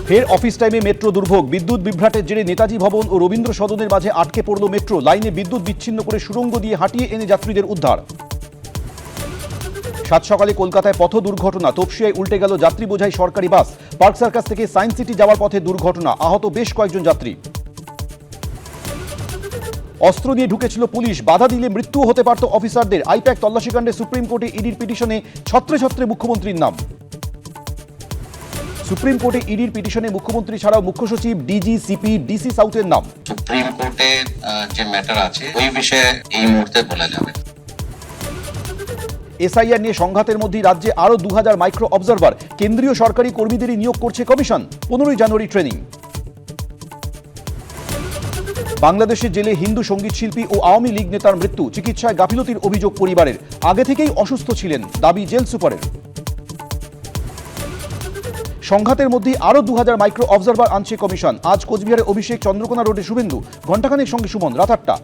ফের অফিস টাইমে মেট্রো দুর্ভোগ। বিদ্যুৎ বিভ্রাটের জেরে নেতাজি ভবন ও রবীন্দ্র সদনের মাঝে আটকে পড়ল মেট্রো। লাইনে বিদ্যুৎ বিচ্ছিন্ন করে সুড়ঙ্গ দিয়ে হাঁটিয়ে এনে যাত্রীদের উদ্ধার। সাত সকালে কলকাতায় পথ দুর্ঘটনা। তপসিয়ায় উল্টে গেল যাত্রী বোঝাই সরকারি বাস। পার্ক সার্কাস থেকে সায়েন্স সিটি যাওয়ার পথে দুর্ঘটনা, আহত বেশ কয়েকজন যাত্রী। অস্ত্র নিয়ে ঢুকেছিল পুলিশ, বাধা দিলে মৃত্যুও হতে পারত অফিসারদের। আইপ্যাক তল্লাশিকাণ্ডে সুপ্রিম কোর্টে ইডির পিটিশনে ছত্রে ছত্রে মুখ্যমন্ত্রীর নাম। সুপ্রিম কোর্টে ইডির পিটিশনে মুখ্যমন্ত্রী ছাড়াও মুখ্য সচিব, ডিজি, সিপি, ডিসি সাউথের নাম। সুপ্রিম কোর্টে যে ম্যাটার আছে ওই বিষয়ে এই মুহূর্তে বলা যাবে। এসআইআর নিয়ে সংঘাতের মধ্যে রাজ্যে আরো 2000 মাইক্রো অবজারভার। কেন্দ্রীয় সরকারি কর্মীদেরই নিয়োগ করছে কমিশন। 15 জানুয়ারি ট্রেনিং। বাংলাদেশের জেলে হিন্দু সঙ্গীত শিল্পী ও আওয়ামী লীগ নেতার মৃত্যু। চিকিৎসায় গাফিলতির অভিযোগ পরিবারের। আগে থেকেই অসুস্থ ছিলেন, দাবি জেল সুপারের। সংঘাতের মধ্যে আরো 2000 মাইক্রো অবজারভার আনছে কমিশন। আজ কোচবিহারে অভিষেক, চন্দ্রকোনা রোডে শুভেন্দু। ঘণ্টাখানেক সঙ্গে সুমন। রাত 8টা।